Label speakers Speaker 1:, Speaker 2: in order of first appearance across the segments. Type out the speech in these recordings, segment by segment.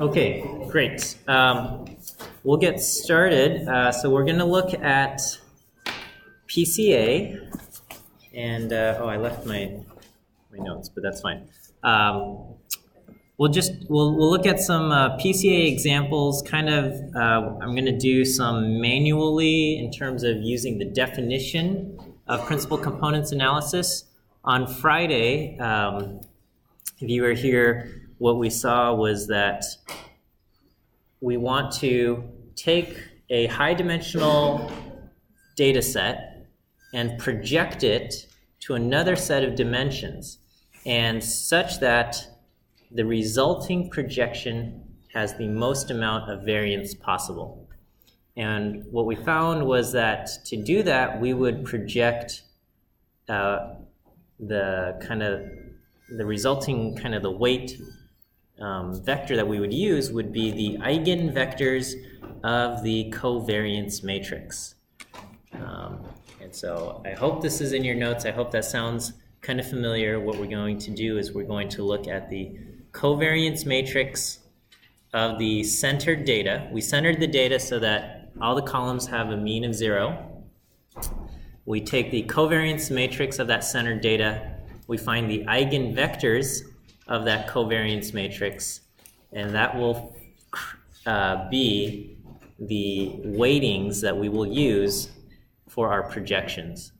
Speaker 1: Okay, great. We'll get started. So we're going to look at PCA, and oh, I left my notes, but that's fine. We'll look at some PCA examples. Kind of, I'm going to do some manually in terms of using the definition of principal components analysis. On Friday, if you were here, what we saw was that we want to take a high-dimensional data set and project it to another set of dimensions, and such that the resulting projection has the most amount of variance possible. And what we found was that to do that, we would project the resulting kind of the weight vector that we would use would be the eigenvectors of the covariance matrix. And so I hope this is in your notes. I hope that sounds kind of familiar. What we're going to do is we're going to look at the covariance matrix of the centered data. We centered the data so that all the columns have a mean of 0. We take the covariance matrix of that centered data. We find the eigenvectors of that covariance matrix, and that will be the weightings that we will use for our projections.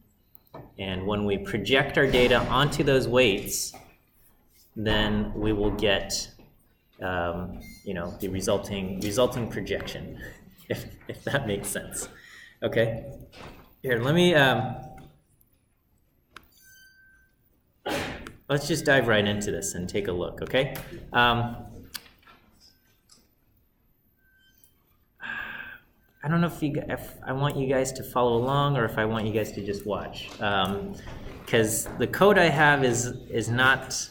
Speaker 1: And when we project our data onto those weights, then we will get the resulting projection, if that makes sense. Okay, here, let me let's just dive right into this and take a look, okay? I don't know if I want you guys to follow along or if I want you guys to just watch. Because the code I have is not,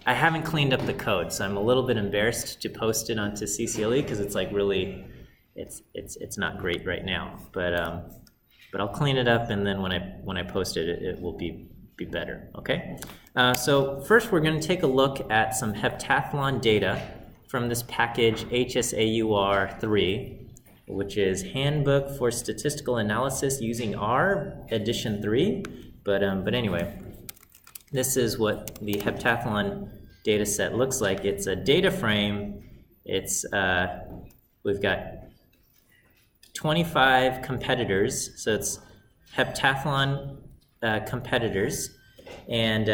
Speaker 1: I haven't cleaned up the code, so I'm a little bit embarrassed to post it onto CCLE because it's like really, it's not great right now. But I'll clean it up, and then when I post it, it will be better, okay? So first we're going to take a look at some heptathlon data from this package HSAUR3, which is Handbook for Statistical Analysis Using R, edition 3. But anyway, this is what the heptathlon data set looks like. It's a data frame. It's we've got 25 competitors, so it's heptathlon competitors, and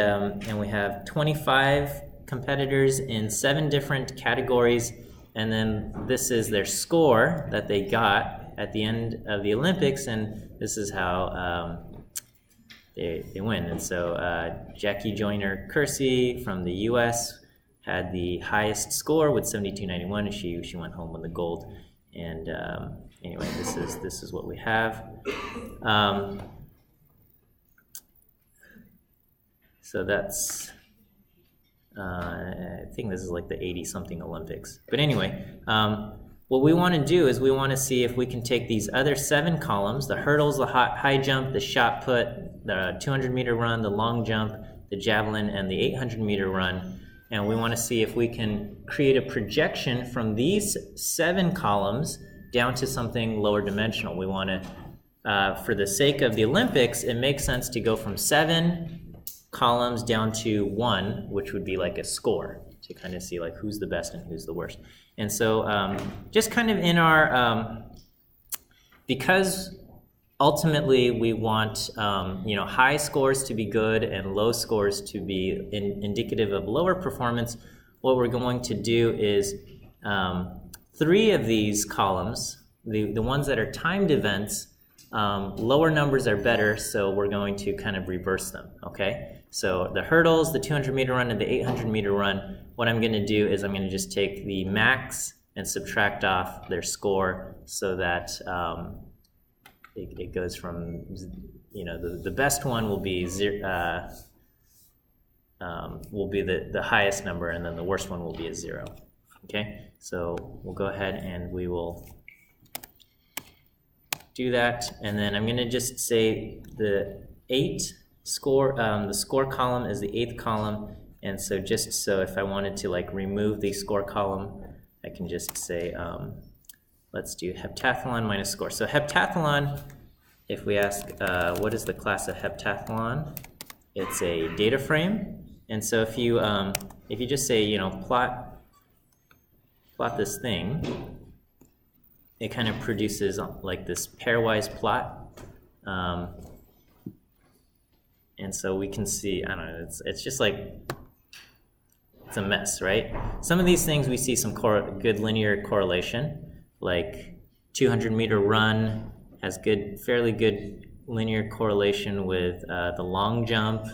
Speaker 1: we have 25 competitors in 7 different categories, and then this is their score that they got at the end of the Olympics, and this is how they win. And so Jackie Joyner Kersey from the US had the highest score with 72.91, and she went home with the gold. And anyway, this is what we have. So that's, I think this is like the 80-something Olympics. But anyway, what we want to do is we want to see if we can take these other 7 columns, the hurdles, the high jump, the shot put, the 200-meter run, the long jump, the javelin, and the 800-meter run, and we want to see if we can create a projection from these 7 columns down to something lower dimensional. We want to, for the sake of the Olympics, it makes sense to go from 7 columns down to 1, which would be like a score, to kind of see like who's the best and who's the worst. And so just kind of in our, because ultimately we want high scores to be good and low scores to be indicative of lower performance, what we're going to do is 3 of these columns, the ones that are timed events, lower numbers are better, so we're going to kind of reverse them, okay? So the hurdles, the 200-meter run, and the 800-meter run, what I'm going to do is I'm going to just take the max and subtract off their score so that it goes from, the best one will be the highest number, and then the worst one will be a 0, okay? So we'll go ahead and we will do that, and then I'm going to just say the 8 score, the score column is the 8th column, and so just so if I wanted to like remove the score column, I can just say, let's do heptathlon minus score. So heptathlon, if we ask what is the class of heptathlon, it's a data frame. And so if you just say, you know, plot this thing, it kind of produces like this pairwise plot. And so we can see, I don't know, it's just like, it's a mess, right? Some of these things we see some good linear correlation, like 200-meter run has fairly good linear correlation with the long jump,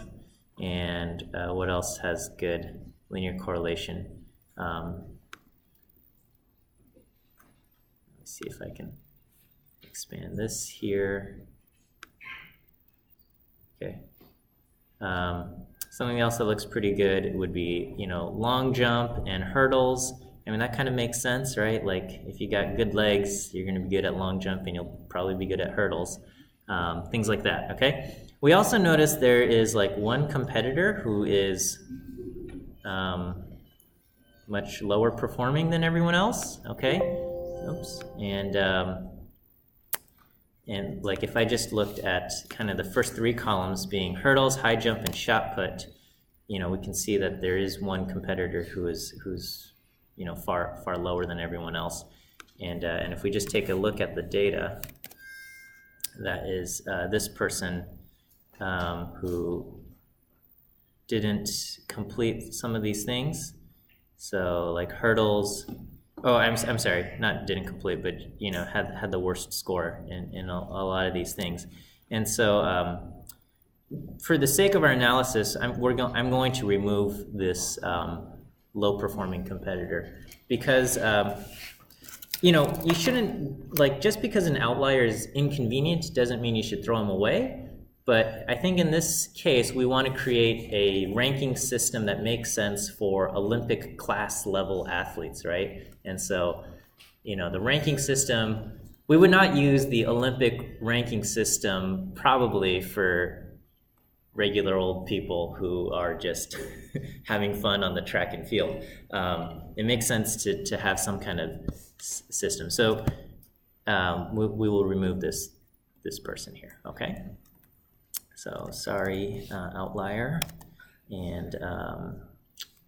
Speaker 1: and what else has good linear correlation? Let's see if I can expand this here. Okay. Something else that looks pretty good would be, you know, long jump and hurdles. I mean, that kind of makes sense, right? Like, if you got good legs, you're going to be good at long jump, and you'll probably be good at hurdles. Things like that, okay? We also notice there is, like, one competitor who is much lower performing than everyone else, okay? Oops. And like if I just looked at kind of the first three columns being hurdles, high jump, and shot put, you know, we can see that there is one competitor who's you know, far lower than everyone else. And if we just take a look at the data, that is this person who didn't complete some of these things. So like hurdles. Oh, I'm sorry, not didn't complete, but you know, had the worst score in a lot of these things. And so for the sake of our analysis, I'm going to remove this low performing competitor, because you know, you shouldn't, like, just because an outlier is inconvenient doesn't mean you should throw him away. But I think in this case, we want to create a ranking system that makes sense for Olympic class level athletes, right? And so, you know, the ranking system, we would not use the Olympic ranking system probably for regular old people who are just having fun on the track and field. It makes sense to have some kind of system. So we will remove this person here, okay? So sorry, outlier, and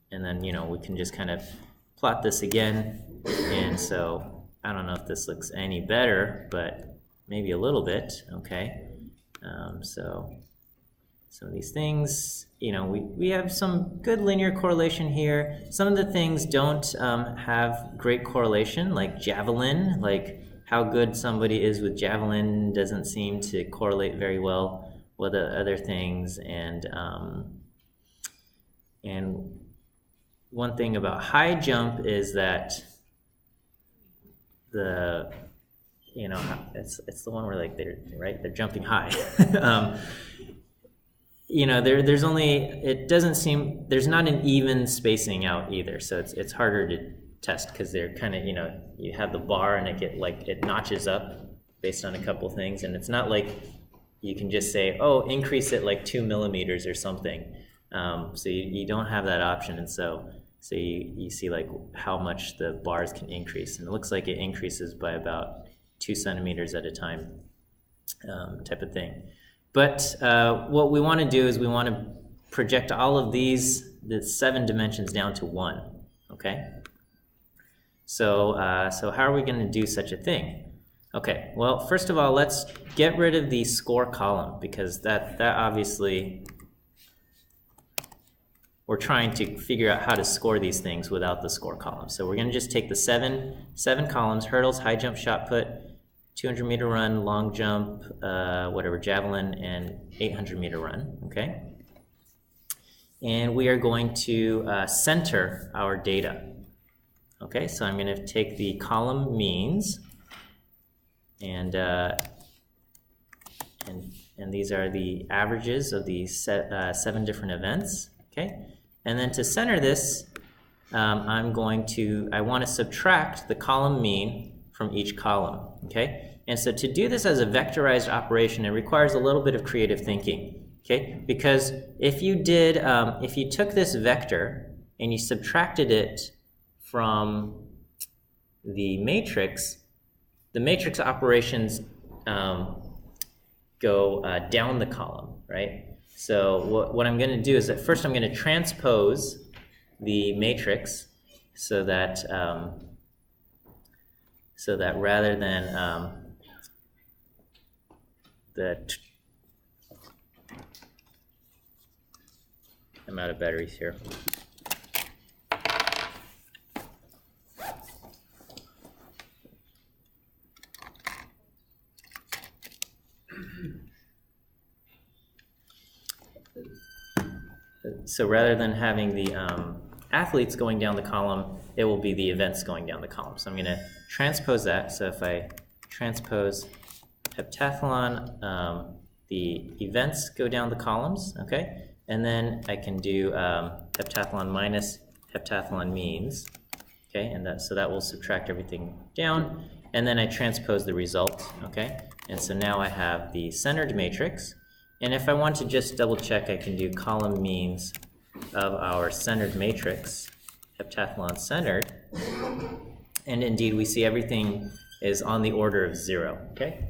Speaker 1: then, you know, we can just kind of plot this again. And so I don't know if this looks any better, but maybe a little bit, okay? So some of these things, you know, we have some good linear correlation here. Some of the things don't have great correlation, like javelin, like how good somebody is with javelin doesn't seem to correlate very well with other things. And one thing about high jump is that you know, it's the one where like they're jumping high. You know, there's only, it doesn't seem, there's not an even spacing out either, so it's harder to test because they're kind of, you know, you have the bar and it notches up based on a couple things, and it's not like you can just say, oh, increase it like 2 millimeters or something. So you don't have that option, and so you see like how much the bars can increase, and it looks like it increases by about 2 centimeters at a time, type of thing. But what we want to do is we want to project all of the 7 dimensions down to 1, okay? So how are we going to do such a thing? Okay, well, first of all, let's get rid of the score column, because that obviously, we're trying to figure out how to score these things without the score column. So we're going to just take the seven columns: hurdles, high jump, shot put, 200-meter run, long jump, whatever, javelin, and 800-meter run, okay? And we are going to center our data. Okay, so I'm going to take the column means, and these are the averages of these 7 different events, okay? And then to center this, I want to subtract the column mean from each column, okay? And so to do this as a vectorized operation, it requires a little bit of creative thinking, okay? Because if you took this vector and you subtracted it from the matrix operations go down the column, right? So what I'm going to do is that first I'm going to transpose the matrix so that rather than I'm out of batteries here. So rather than having the athletes going down the column, it will be the events going down the column. So I'm going to transpose that. So if I transpose heptathlon, the events go down the columns, okay? And then I can do heptathlon minus heptathlon means, okay? And so that will subtract everything down. And then I transpose the result, okay? And so now I have the centered matrix. And if I want to just double check, I can do column means of our centered matrix, heptathlon centered. And indeed, we see everything is on the order of 0, okay?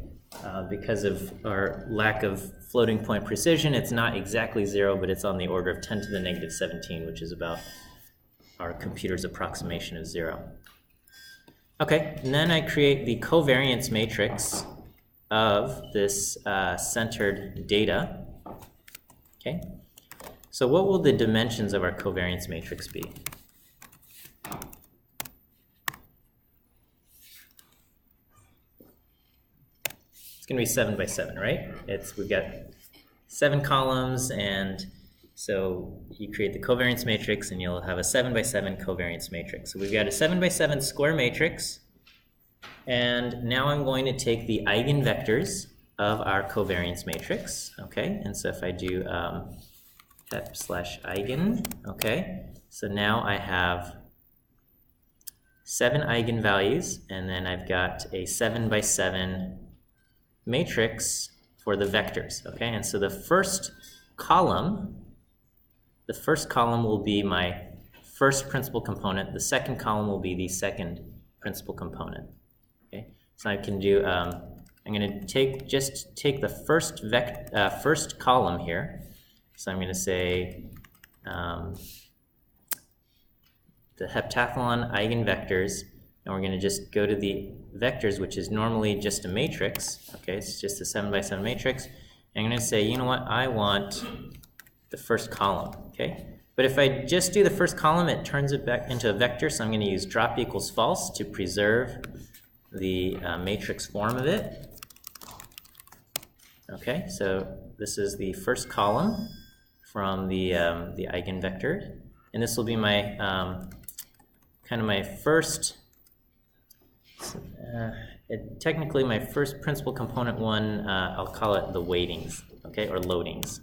Speaker 1: Because of our lack of floating point precision, it's not exactly 0, but it's on the order of 10 to the negative 17, which is about our computer's approximation of 0. Okay, and then I create the covariance matrix of this centered data. Okay, so what will the dimensions of our covariance matrix be? It's going to be 7 by 7, right? We've got 7 columns, and so you create the covariance matrix, and you'll have a 7 by 7 covariance matrix. So we've got a 7 by 7 square matrix. And now I'm going to take the eigenvectors of our covariance matrix, okay? And so if I do hep slash eigen, okay? So now I have 7 eigenvalues, and then I've got a 7 by 7 matrix for the vectors, okay? And so the first column will be my first principal component. The second column will be the second principal component. Okay, so I can do. I'm going to take the first column here. So I'm going to say the heptathlon eigenvectors, and we're going to just go to the vectors, which is normally just a matrix. Okay, it's just a 7 by 7 matrix. And I'm going to say, you know what? I want the first column. Okay, but if I just do the first column, it turns it back into a vector. So I'm going to use drop equals false to preserve the matrix form of it. Okay, so this is the first column from the eigenvector, and this will be my kind of my first, technically my first principal component one. I'll call it the weightings, okay, or loadings.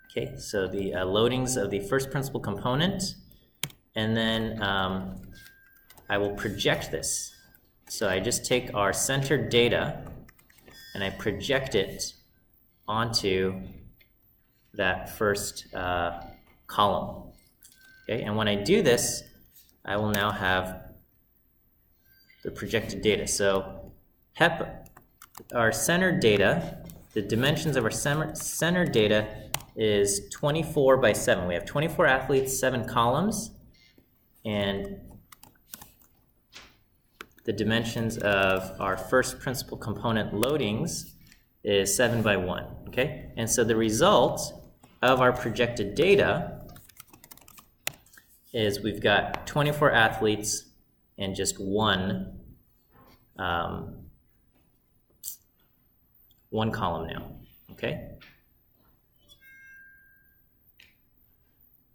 Speaker 1: Okay, so the loadings of the first principal component, and then I will project this. So I just take our centered data and I project it onto that first column. Okay, and when I do this, I will now have the projected data. So our centered data, the dimensions of our centered data is 24 by 7. We have 24 athletes, 7 columns, and the dimensions of our first principal component loadings is 7 by 1, okay? And so the result of our projected data is we've got 24 athletes and just one column now, okay?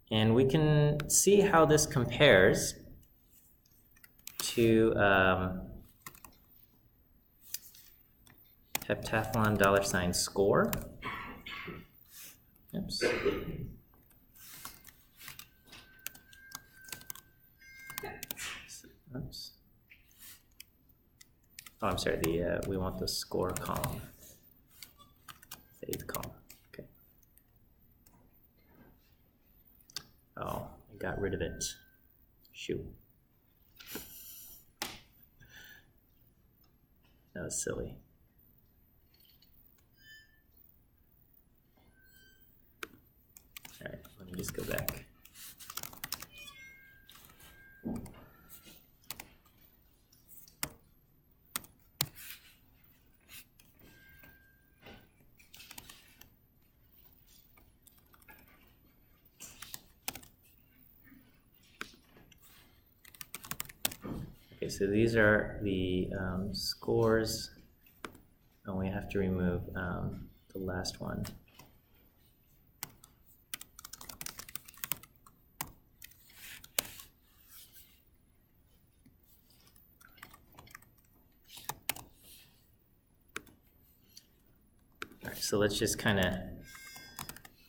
Speaker 1: And we can see how this compares to heptathlon $score. Oops. Oops. Oh, I'm sorry. We want the score column, the 8th column. Okay. Oh, I got rid of it. Shoot. was silly. All right, let me just go back. Okay, so these are the scores, and we have to remove the last one. All right, so let's just kind of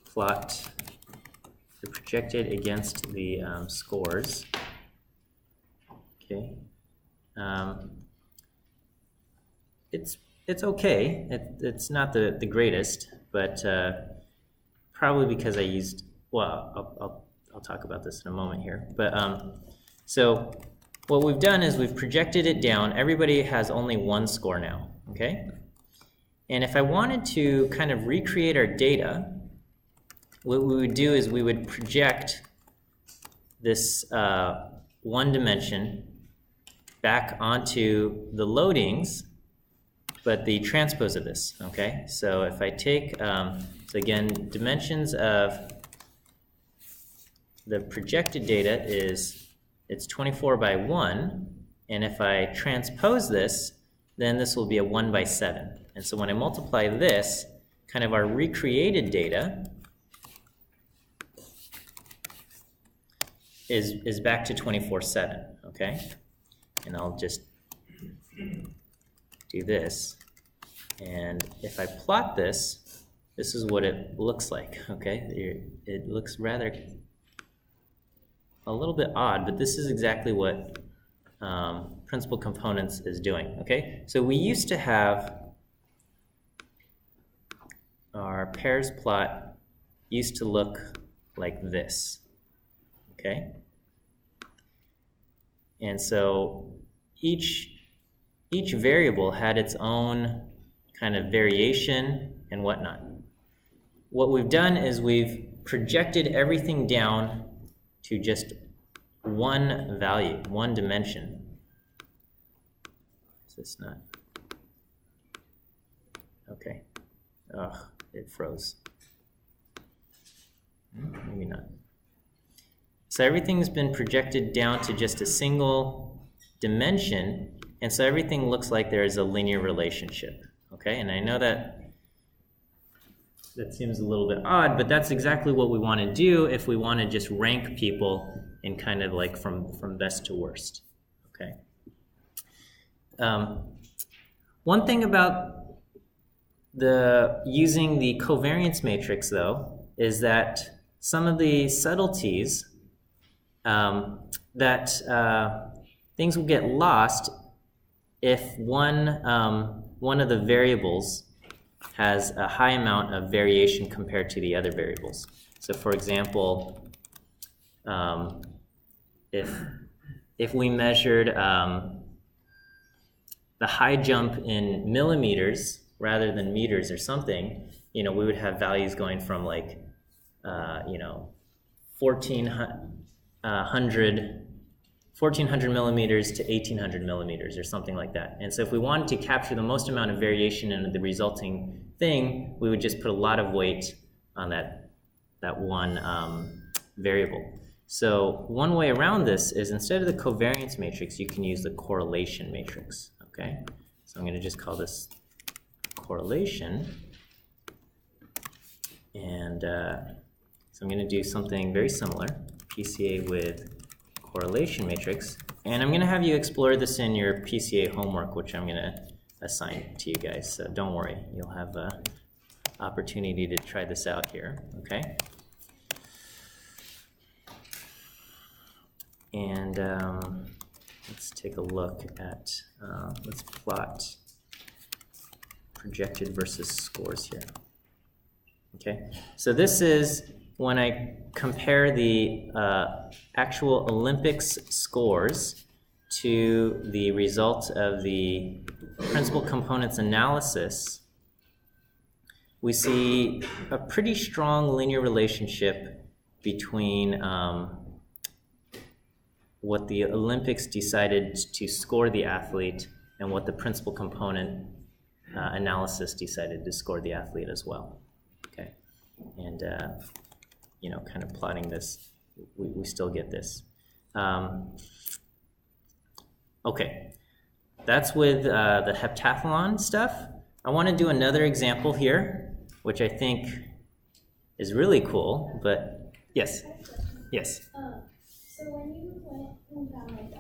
Speaker 1: plot the projected against the scores. Okay. It's okay. It's not the greatest, but probably because I used, well, I'll talk about this in a moment here. But so what we've done is we've projected it down. Everybody has only one score now, okay? And if I wanted to kind of recreate our data, what we would do is we would project this one dimension back onto the loadings, but the transpose of this, okay? So if I take, so again, dimensions of the projected data is, it's 24 by 1, and if I transpose this, then this will be a 1 by 7. And so when I multiply this, kind of our recreated data is back to 24/7, okay? And I'll just do this, and if I plot this, this is what it looks like, okay? It looks rather a little bit odd, but this is exactly what principal components is doing, okay? So we used to have our pairs plot used to look like this, okay? And so each variable had its own kind of variation and whatnot. What we've done is we've projected everything down to just one value, one dimension. Is this not? Okay. Ugh, it froze. Maybe not. So everything's been projected down to just a single dimension, and so everything looks like there is a linear relationship, okay? And I know that seems a little bit odd, but that's exactly what we want to do if we want to just rank people in kind of like from best to worst, okay? One thing about using the covariance matrix, though, is that some of the subtleties things will get lost if one of the variables has a high amount of variation compared to the other variables. So for example, if we measured the high jump in millimeters rather than meters or something, we would have values going from like 1400 millimeters to 1800 millimeters or something like that. And so if we wanted to capture the most amount of variation in the resulting thing, we would just put a lot of weight on that one variable. So one way around this is instead of the covariance matrix, you can use the correlation matrix, okay? So I'm going to just call this correlation. And so I'm going to do something very similar, PCA with correlation matrix. And I'm going to have you explore this in your PCA homework, which I'm going to assign to you guys. So don't worry, you'll have an opportunity to try this out here, okay? And let's take a look at, let's plot projected versus scores here. Okay, so this is when I compare the actual Olympics scores to the result of the principal components analysis, we see a pretty strong linear relationship between what the Olympics decided to score the athlete and what the principal component analysis decided to score the athlete as well. Okay, and you know, kind of plotting this, we still get this. Okay, that's with the heptathlon stuff. I want to do another example here, which I think is really cool, but yes, yes.
Speaker 2: So when you went and found like the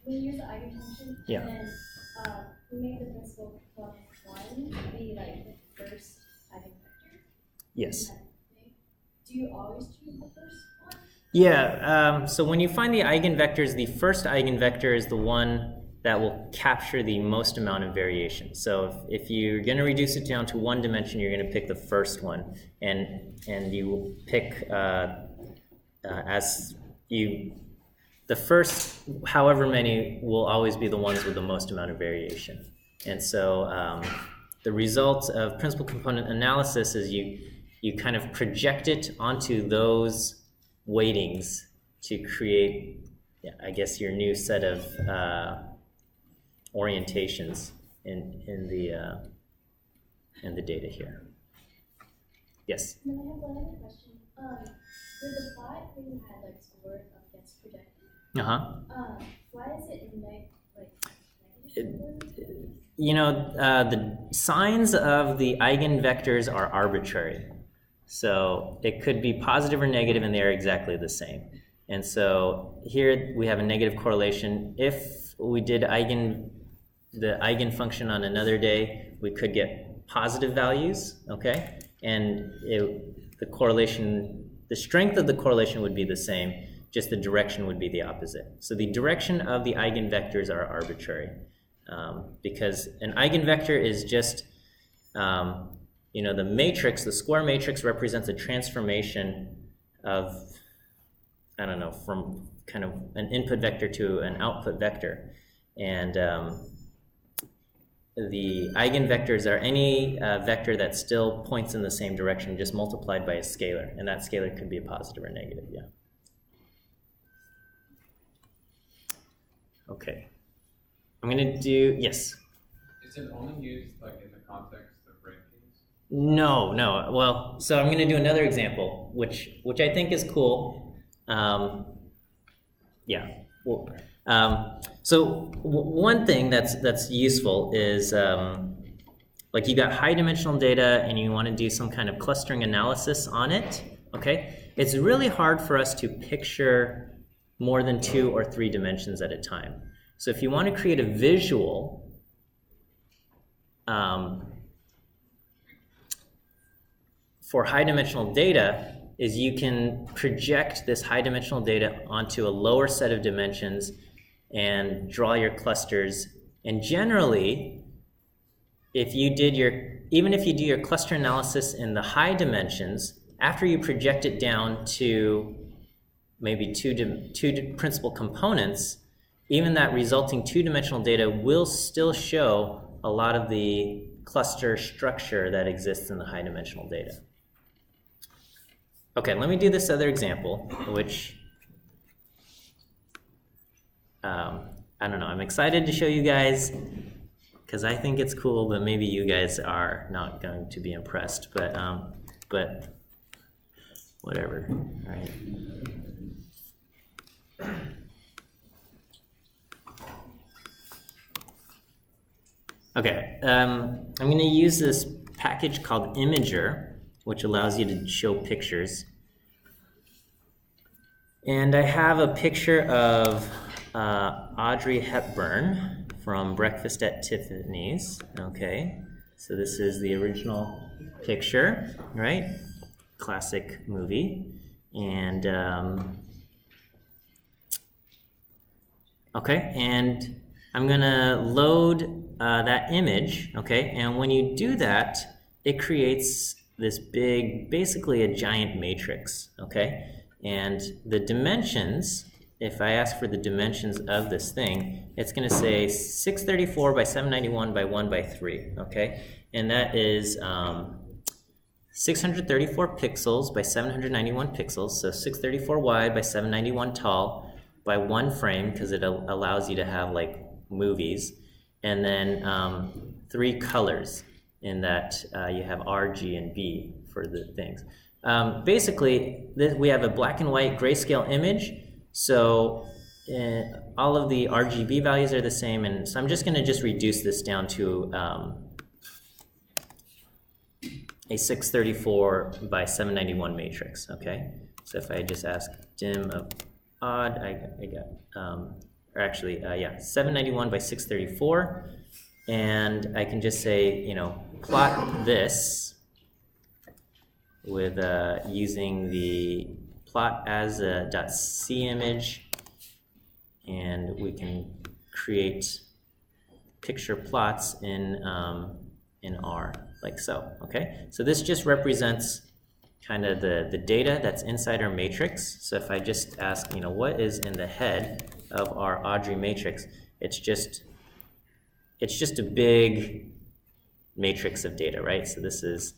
Speaker 2: when you use the eigenfunction,
Speaker 1: Yeah.
Speaker 2: and then you make the principal component 1 be like the first eigenvector?
Speaker 1: Yes.
Speaker 2: Do you always choose the first one?
Speaker 1: Yeah, so when you find the eigenvectors, the first eigenvector is the one that will capture the most amount of variation. So if you're going to reduce it down to one dimension, you're going to pick the first one, and you pick the first however many will always be the ones with the most amount of variation. And so the result of principal component analysis is you kind of project it onto those weightings to create, I guess, your new set of orientations in the data here. Yes?
Speaker 2: No, I have one other question. With the plot where you had like scored against projected, why is it negative?
Speaker 1: You know, the signs of the eigenvectors are arbitrary. So it could be positive or negative, and they're exactly the same. And so here we have a negative correlation. If we did the eigenfunction on another day, we could get positive values, okay? And the correlation, the strength of the correlation would be the same, just the direction would be the opposite. So the direction of the eigenvectors are arbitrary, because an eigenvector is just, you know, the matrix, the square matrix represents a transformation of, I don't know, from kind of an input vector to an output vector. And the eigenvectors are any vector that still points in the same direction, just multiplied by a scalar. And that scalar could be a positive or negative, yeah. Okay. I'm going to do, yes?
Speaker 3: Is it only used like in the context of rankings?
Speaker 1: No. Well, so I'm going to do another example, which I think is cool. Yeah. Well, so one thing that's useful is like you got high dimensional data and you want to do some kind of clustering analysis on it. Okay, it's really hard for us to picture more than 2 or 3 dimensions at a time. So if you want to create a visual for high dimensional data, is you can project this high dimensional data onto a lower set of dimensions and draw your clusters. And generally, even if you do your cluster analysis in the high dimensions, after you project it down to maybe two principal components, even that resulting 2-dimensional data will still show a lot of the cluster structure that exists in the high dimensional data. Okay, let me do this other example, which I don't know, I'm excited to show you guys because I think it's cool, but maybe you guys are not going to be impressed, but whatever, all right? Okay, I'm going to use this package called Imager, which allows you to show pictures. And I have a picture of Audrey Hepburn from Breakfast at Tiffany's. Okay, so this is the original picture, right? Classic movie. And okay, and I'm gonna load that image, okay? And when you do that, it creates this big, basically a giant matrix, okay? And the dimensions if I ask for the dimensions of this thing, it's going to say 634 by 791 by 1 by 3, okay? And that is 634 pixels by 791 pixels, so 634 wide by 791 tall by 1 frame, because it allows you to have like movies, and then 3 colors in that you have R, G, and B for the things. Basically, we have a black and white grayscale image, so all of the RGB values are the same, and so I'm just going to just reduce this down to a 634 by 791 matrix, okay? So if I just ask dim of odd, I got, or actually, yeah, 791 by 634, and I can just say, you know, plot this with using the plot as a .c image, and we can create picture plots in R, like so, okay? So this just represents kind of the data that's inside our matrix. So if I just ask, you know, what is in the head of our Audrey matrix, it's just a big matrix of data, right? So this is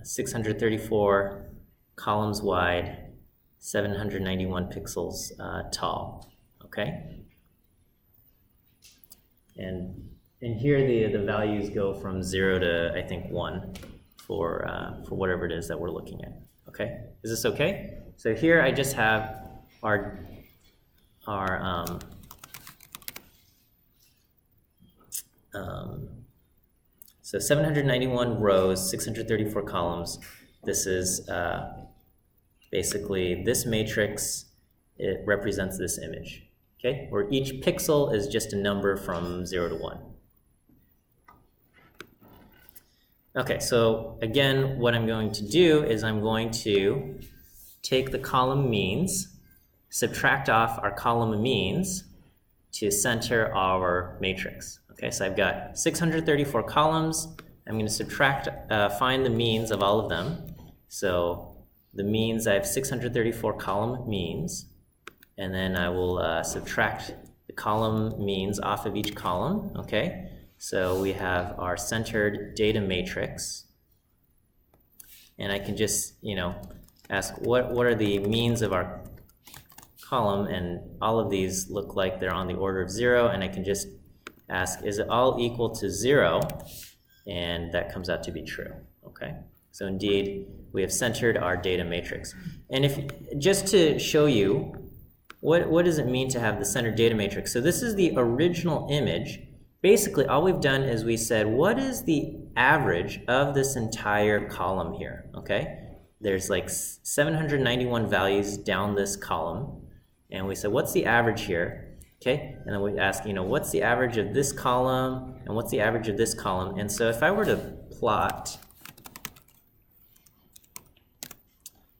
Speaker 1: 634 columns wide, 791 pixels tall, okay? And here the values go from 0 to, I think, 1 for whatever it is that we're looking at, okay? Is this okay? So here I just have our so 791 rows, 634 columns. This is basically this matrix. It represents this image, okay? Where each pixel is just a number from 0 to 1. Okay, so again, what I'm going to do is I'm going to take the column means, subtract off our column means to center our matrix. Okay, so I've got 634 columns. I'm going to subtract, find the means of all of them. So the means, I have 634 column means, and then I will subtract the column means off of each column, okay? So we have our centered data matrix, and I can just, you know, ask what are the means of our column, and all of these look like they're on the order of 0, and I can just ask, is it all equal to 0? And that comes out to be true, okay? So indeed, we have centered our data matrix. And if just to show you, what does it mean to have the centered data matrix? So this is the original image. Basically, all we've done is we said, what is the average of this entire column here, okay? There's like 791 values down this column, and we said, what's the average here? Okay, and then we ask, you know, what's the average of this column, and what's the average of this column? And so if I were to plot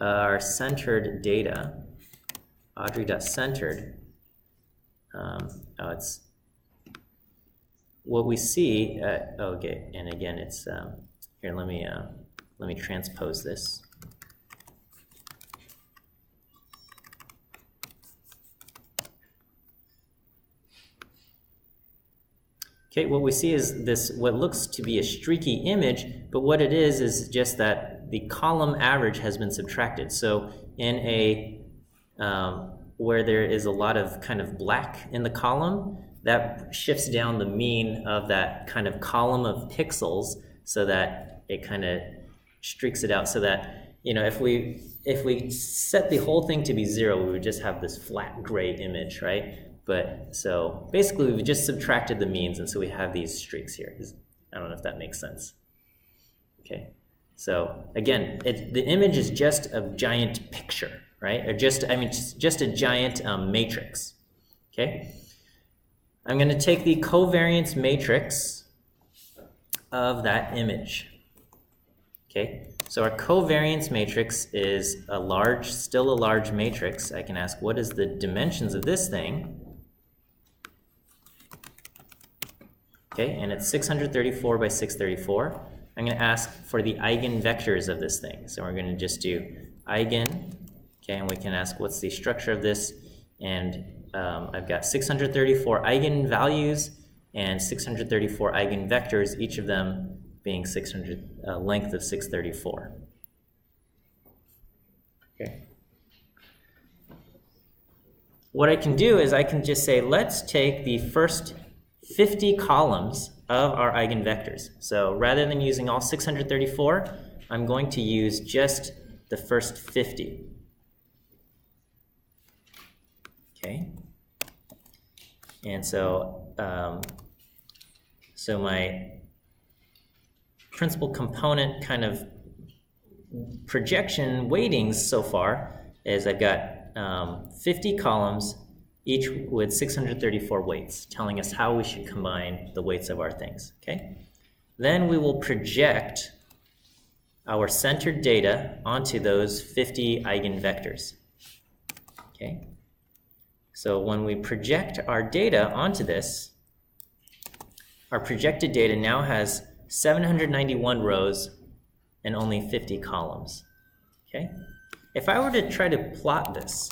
Speaker 1: our centered data, Audrey.centered, it's what we see. Okay, and again, it's here. Let me transpose this. Okay, what we see is this, what looks to be a streaky image, but what it is just that the column average has been subtracted. So in a, where there is a lot of kind of black in the column, that shifts down the mean of that kind of column of pixels so that it kind of streaks it out so that, you know, if we set the whole thing to be 0, we would just have this flat gray image, right? But so basically we've just subtracted the means, and so we have these streaks here. I don't know if that makes sense. Okay, so again, the image is just a giant picture, right? Or just a giant matrix. Okay, I'm going to take the covariance matrix of that image. Okay, so our covariance matrix is still a large matrix. I can ask, what is the dimensions of this thing? Okay, and it's 634 by 634. I'm going to ask for the eigenvectors of this thing. So we're going to just do eigen, Okay, and we can ask what's the structure of this, and I've got 634 eigenvalues and 634 eigenvectors, each of them being length of 634. Okay. What I can do is I can just say, let's take the first 50 columns of our eigenvectors. So rather than using all 634, I'm going to use just the first 50. Okay. And so, so my principal component kind of projection weightings so far is I've got 50 columns, each with 634 weights, telling us how we should combine the weights of our things, okay? Then we will project our centered data onto those 50 eigenvectors, okay? So when we project our data onto this, our projected data now has 791 rows and only 50 columns, okay? If I were to try to plot this,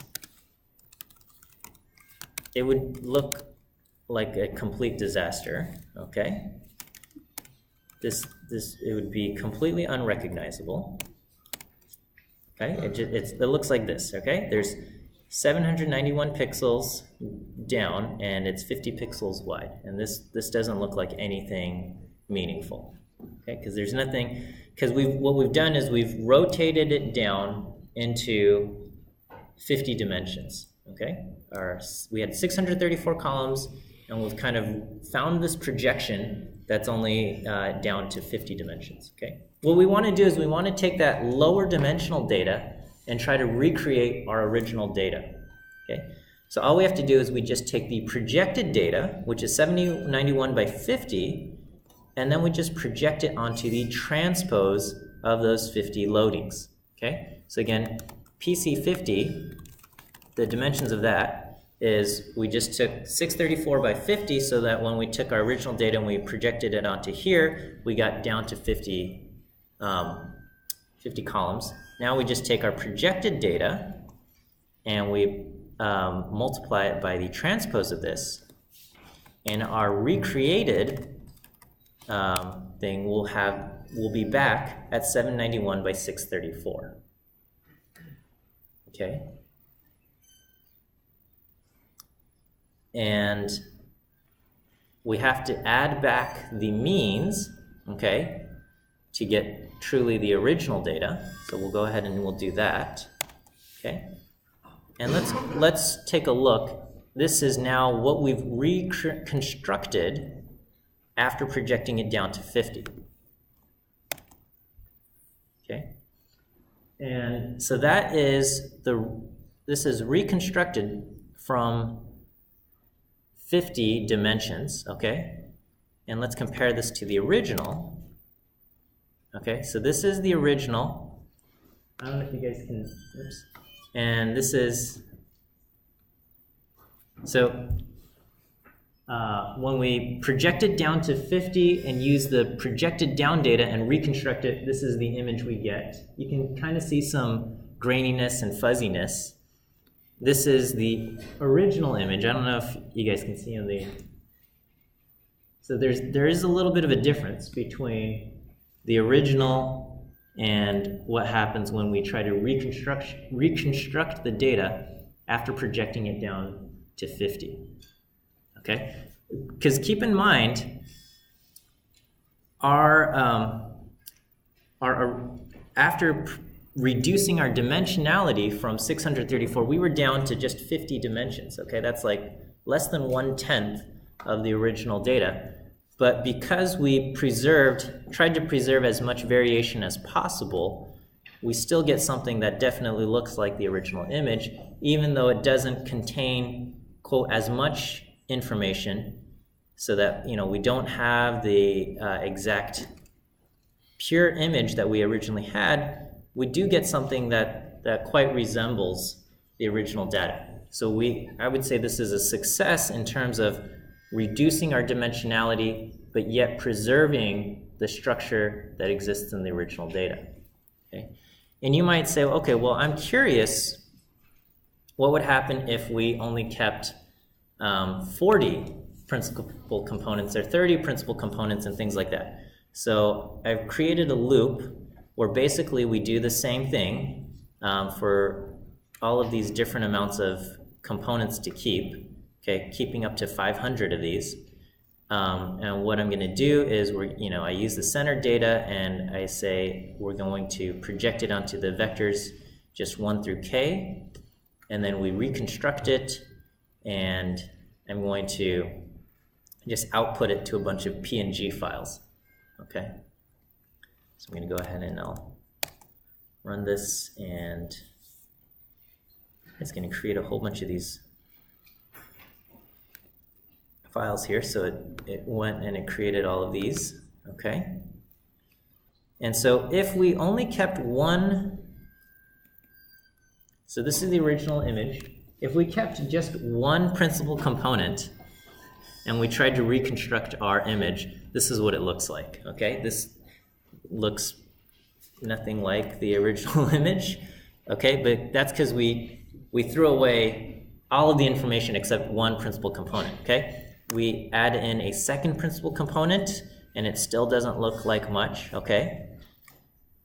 Speaker 1: it would look like a complete disaster, okay? It would be completely unrecognizable, okay? It looks like this, okay? There's 791 pixels down, and it's 50 pixels wide, and this doesn't look like anything meaningful, okay? Because there's nothing, because what we've done is we've rotated it down into 50 dimensions, okay? We had 634 columns, and we've kind of found this projection that's only down to 50 dimensions, okay? What we want to do is we want to take that lower dimensional data and try to recreate our original data, okay? So all we have to do is we just take the projected data, which is 791 by 50, and then we just project it onto the transpose of those 50 loadings, okay? So again, PC50, the dimensions of that is we just took 634 by 50 so that when we took our original data and we projected it onto here, we got down to 50 columns. Now we just take our projected data and we multiply it by the transpose of this, and our recreated thing will be back at 791 by 634. Okay. And we have to add back the means, okay, to get truly the original data. So we'll go ahead and we'll do that, okay? And let's take a look. This is now what we've reconstructed after projecting it down to 50, okay? And so this is reconstructed from 50 dimensions, okay? And let's compare this to the original. Okay, so this is the original. I don't know if you guys can, oops. And this is, so when we project it down to 50 and use the projected down data and reconstruct it, this is the image we get. You can kind of see some graininess and fuzziness. This is the original image. I don't know if you guys can see on the, so there is a little bit of a difference between the original and what happens when we try to reconstruct the data after projecting it down to 50, okay? Because keep in mind, after reducing our dimensionality from 634, we were down to just 50 dimensions, okay? That's like less than 1/10 of the original data. But because we tried to preserve as much variation as possible, we still get something that definitely looks like the original image, even though it doesn't contain, quote, as much information, so that, you know, we don't have the exact pure image that we originally had. We do get something that quite resembles the original data. So I would say this is a success in terms of reducing our dimensionality, but yet preserving the structure that exists in the original data. Okay? And you might say, okay, well, I'm curious, what would happen if we only kept 40 principal components or 30 principal components and things like that. So I've created a loop where basically we do the same thing for all of these different amounts of components to keep, okay, keeping up to 500 of these. And what I'm going to do is I use the center data and I say we're going to project it onto the vectors just 1 through k, and then we reconstruct it, and I'm going to just output it to a bunch of PNG files. Okay, so I'm going to go ahead and I'll run this, and it's going to create a whole bunch of these files here. So it went and it created all of these. Okay, and so if we only kept one, so this is the original image. If we kept just one principal component and we tried to reconstruct our image, this is what it looks like, okay? This looks nothing like the original image, okay? But that's because we threw away all of the information except one principal component, okay? We add in a second principal component and it still doesn't look like much, okay?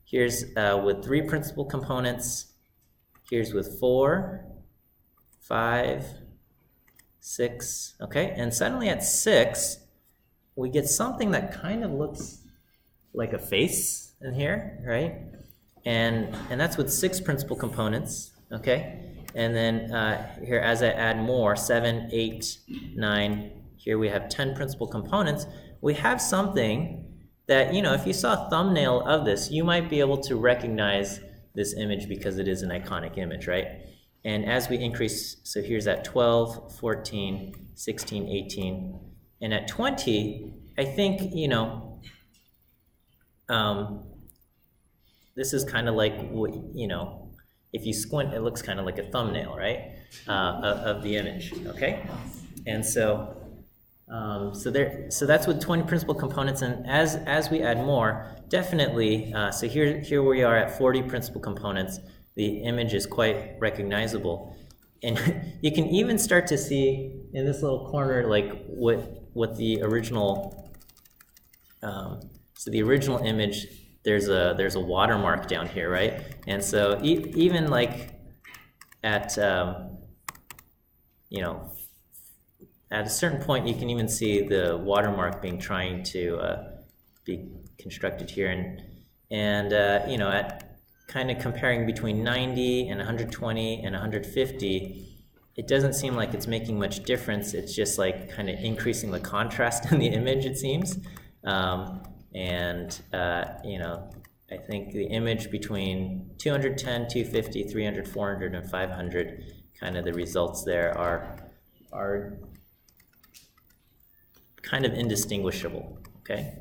Speaker 1: Here's with 3 principal components. Here's with 4, 5, 6, okay? And suddenly at 6, we get something that kind of looks like a face in here, right? And that's with 6 principal components, okay? And then here, as I add more, 7, 8, 9, here we have 10 principal components. We have something that, if you saw a thumbnail of this, you might be able to recognize this image because it is an iconic image, right? And as we increase, so here's at 12, 14, 16, 18, and at 20, I think, this is kind of like, if you squint, it looks kind of like a thumbnail, right, of the image, okay? And so, so that's with 20 principal components, and as we add more, definitely, so here we are at 40 principal components. The image is quite recognizable, and you can even start to see in this little corner like what the original. So the original image, there's a watermark down here, right? And so even like at at a certain point, you can even see the watermark trying to be constructed here, and at kind of comparing between 90 and 120 and 150, it doesn't seem like it's making much difference. It's just like kind of increasing the contrast in the image, it seems. I think the image between 210, 250, 300, 400, and 500, kind of the results there are kind of indistinguishable, okay?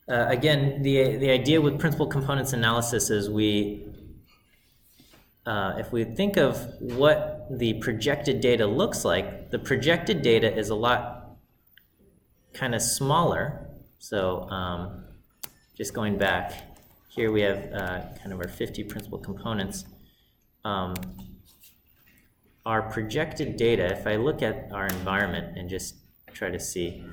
Speaker 1: Again, the idea with principal components analysis is if we think of what the projected data looks like, the projected data is a lot kind of smaller. So just going back, here we have kind of our 50 principal components. Our projected data, if I look at our environment and just try to see,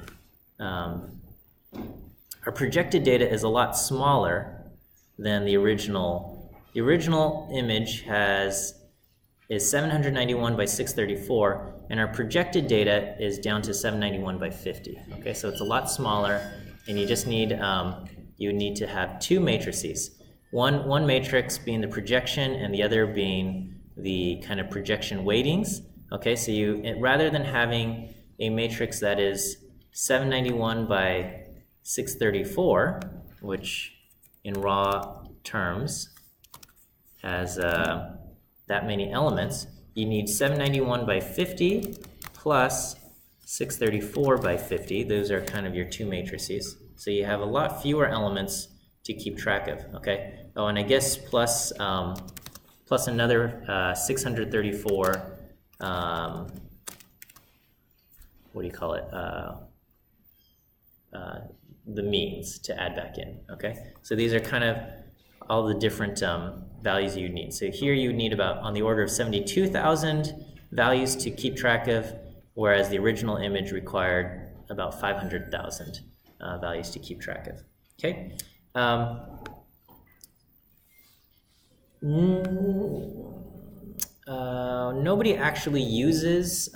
Speaker 1: our projected data is a lot smaller than the original. The original image is 791 by 634, and our projected data is down to 791 by 50. Okay, so it's a lot smaller, and you just need you need to have 2 matrices. One matrix being the projection, and the other being the kind of projection weightings. Okay, so rather than having a matrix that is 791 by 634, which in raw terms has that many elements, you need 791 by 50 plus 634 by 50. Those are kind of your 2 matrices. So you have a lot fewer elements to keep track of, okay? Oh, and I guess plus another 634, what do you call it? The means to add back in, okay? So these are kind of all the different values you need. So here you need about on the order of 72,000 values to keep track of, whereas the original image required about 500,000 values to keep track of. Okay. Nobody actually uses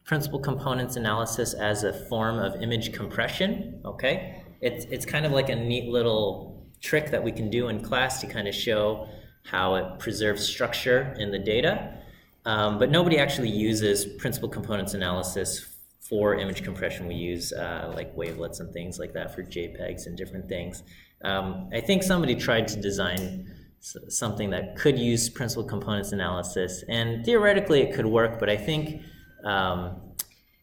Speaker 1: principal components analysis as a form of image compression. Okay, it's kind of like a neat little trick that we can do in class to kind of show how it preserves structure in the data, but nobody actually uses principal components analysis for image compression. We use like wavelets and things like that for JPEGs and different things. I think somebody tried to design something that could use principal components analysis, and theoretically it could work, but I think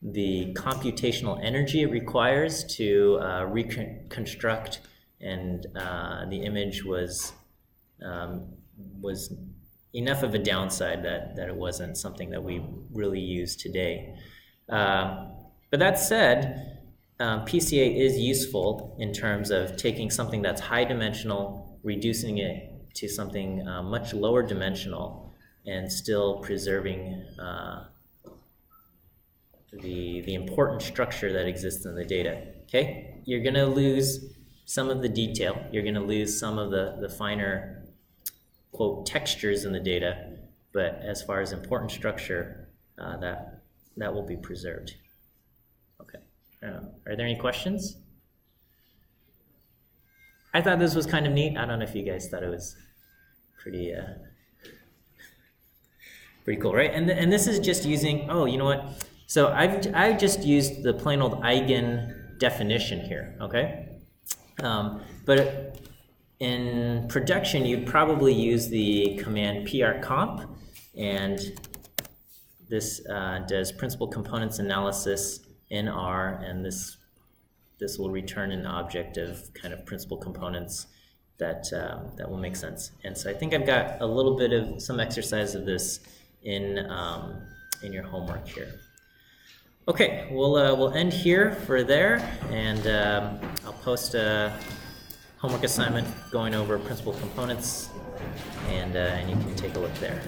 Speaker 1: the computational energy it requires to reconstruct and the image was enough of a downside that it wasn't something that we really use today. But that said, PCA is useful in terms of taking something that's high dimensional, reducing it to something much lower dimensional, and still preserving the important structure that exists in the data. Okay, you're going to lose some of the detail. You're going to lose some of the finer, quote, textures in the data, but as far as important structure, that will be preserved. Okay, are there any questions? I thought this was kind of neat. I don't know if you guys thought it was pretty cool, right? And this is just using, oh, you know what? So I've just used the plain old eigen definition here, okay? But in production, you'd probably use the command prcomp, and this does principal components analysis in R, and this will return an object of kind of principal components that will make sense. And so I think I've got a little bit of some exercise of this in your homework here. Okay, we'll end here for there, and I'll post a homework assignment going over principal components, and you can take a look there.